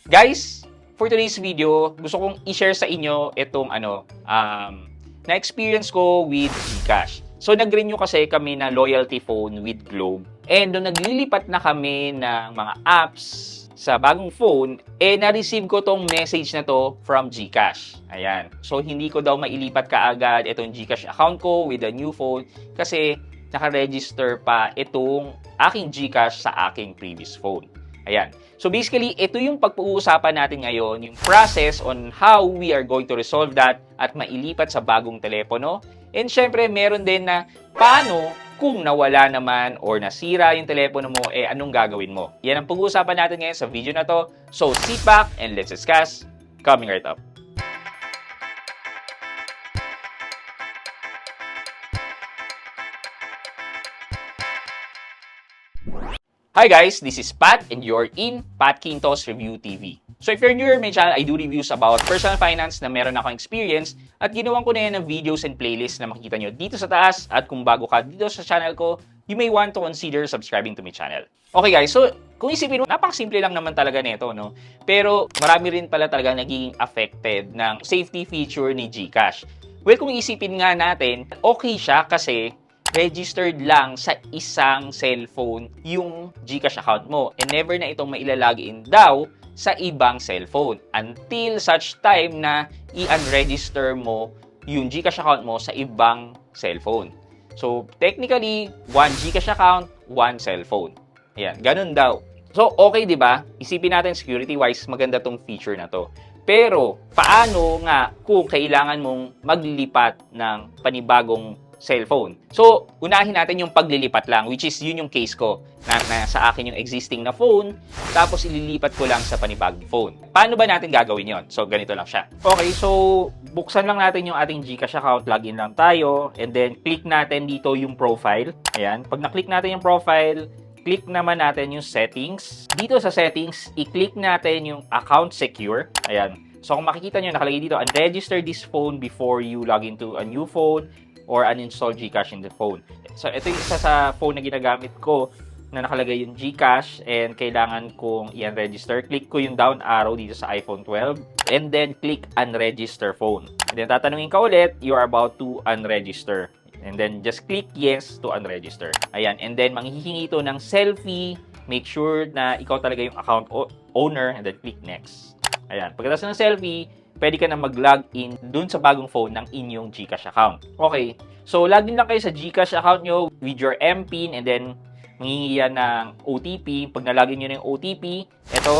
Guys, for today's video, gusto kong i-share sa inyo itong na-experience ko with GCash. So, nag-renew kasi kami na loyalty phone with Globe. And nung naglilipat na kami ng mga apps sa bagong phone, na-receive ko tong message na to from GCash. Ayan. So, hindi ko daw mailipat kaagad itong GCash account ko with a new phone kasi naka-register pa itong aking GCash sa aking previous phone. Ayan. So basically, ito yung pag-uusapan natin ngayon, yung process on how we are going to resolve that at mailipat sa bagong telepono. And syempre, meron din na paano kung nawala naman or nasira yung telepono mo, anong gagawin mo? Yan ang pag-uusapan natin ngayon sa video na to. So sit back and let's discuss. Coming right up. Hi guys, this is Pat and you're in Pat Quintos Review TV. So if you're new to my channel, I do reviews about personal finance na meron akong experience at ginawan ko na yan ng videos and playlists na makikita nyo dito sa taas at kung bago ka dito sa channel ko, you may want to consider subscribing to my channel. Okay guys, so kung isipin mo, napakasimple lang naman talaga nito, no? Pero marami rin pala talaga nagiging affected ng safety feature ni GCash. Well, kung isipin nga natin, okay siya kasi registered lang sa isang cellphone yung GCash account mo and never na itong mailalagin daw sa ibang cellphone until such time na i-unregister mo yung GCash account mo sa ibang cellphone. So, technically, one GCash account, one cellphone. Ayan, ganun daw. So, okay, di ba? Isipin natin security-wise, maganda tong feature na to. Pero, paano nga kung kailangan mong maglilipat ng panibagong cellphone? So, unahin natin yung paglilipat lang, which is yun yung case ko, na sa akin yung existing na phone, tapos ililipat ko lang sa panibagong phone. Paano ba natin gagawin yon? So, ganito lang siya. Okay, so, buksan lang natin yung ating GCash account, login lang tayo, and then click natin dito yung profile. Ayan, pag na-click natin yung profile, click naman natin yung settings. Dito sa settings, i-click natin yung account secure. Ayan. So, kung makikita nyo, nakalagay dito, unregister this phone before you log into a new phone or uninstall GCash in the phone. So, ito yung isa sa phone na ginagamit ko na nakalagay yung GCash and kailangan kong i-unregister. Click ko yung down arrow dito sa iPhone 12 and then click unregister phone. And then tatanungin ka ulit, you are about to unregister. And then just click yes to unregister. Ayan. And then manghihingi ito ng selfie. Make sure na ikaw talaga yung account owner and then click next. Ayan. Pagkatapos ng selfie, pwede ka na mag-log in dun sa bagong phone ng inyong GCash account. Okay. So, login lang kayo sa GCash account nyo with your MPIN and then manghihingi yan ng OTP. Pag nalagin nyo na yung OTP, ito,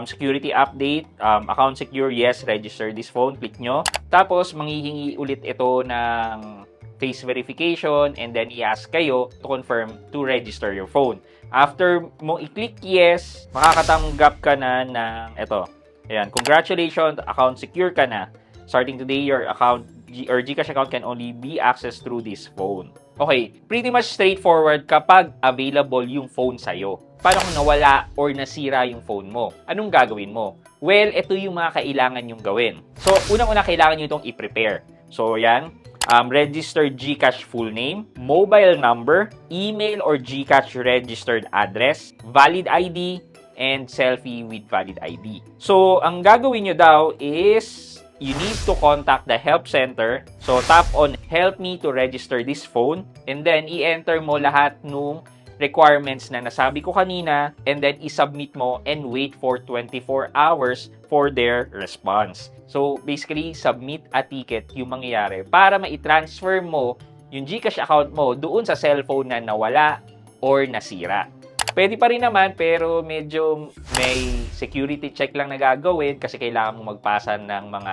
security update, account secure, yes, register this phone, click nyo. Tapos, manghihingi ulit ito ng face verification and then i-ask kayo to confirm to register your phone. After mo i-click yes, makakatanggap ka na ng ito. Ayan, congratulations, account secure ka na. Starting today, your account or GCash account can only be accessed through this phone. Okay, pretty much straightforward kapag available yung phone sa'yo. Paano kung nawala or nasira yung phone mo? Anong gagawin mo? Well, ito yung mga kailangan yung gawin. So, unang-una kailangan nyo itong i-prepare. So, yan. Registered GCash full name, mobile number, email or GCash registered address, valid ID, and selfie with valid ID. So, ang gagawin nyo daw is you need to contact the help center. So, tap on help me to register this phone and then i-enter mo lahat nung requirements na nasabi ko kanina and then i-submit mo and wait for 24 hours for their response. So, basically, submit a ticket yung mangyayari para ma-transfer mo yung GCash account mo doon sa cellphone na nawala or nasira. Pwede pa rin naman pero medyo may security check lang na gagawin kasi kailangan mo magpasa ng mga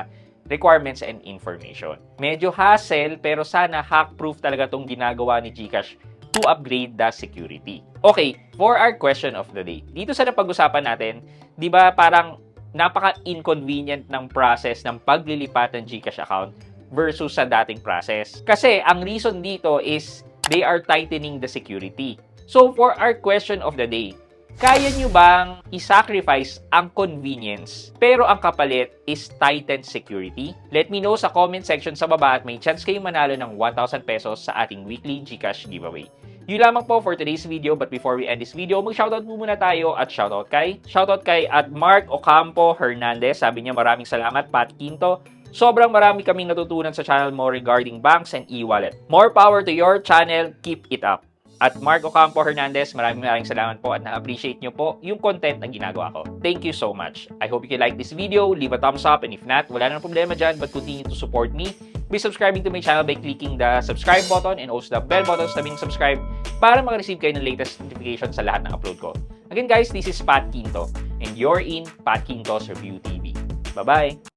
requirements and information. Medyo hassle pero sana hack-proof talaga tong ginagawa ni GCash to upgrade the security. Okay, for our question of the day. Dito sa napag-usapan natin, di ba parang napaka-inconvenient ng process ng paglilipat ng GCash account versus sa dating process. Kasi ang reason dito is they are tightening the security. So, for our question of the day, kaya nyo bang i-sacrifice ang convenience pero ang kapalit is tightened security? Let me know sa comment section sa baba at may chance kayong manalo ng 1,000 pesos sa ating weekly GCash giveaway. Yun lamang po for today's video, but before we end this video, mag-shoutout po muna tayo at shoutout kay at Mark Ocampo Hernandez. Sabi niya, maraming salamat Pat Quinto. Sobrang marami kaming natutunan sa channel mo regarding banks and e-wallet. More power to your channel, keep it up. At Mark Ocampo Hernandez, maraming salamat po at na-appreciate nyo po yung content na ginagawa ko. Thank you so much. I hope you can like this video, leave a thumbs up, and if not, wala nang problema dyan, but continue to support me by subscribing to my channel by clicking the subscribe button and also the bell button sa subscribe para makareceive kayo ng latest notification sa lahat ng upload ko. Again guys, this is Pat Quinto and you're in Pat Quinto's Review TV. Bye-bye!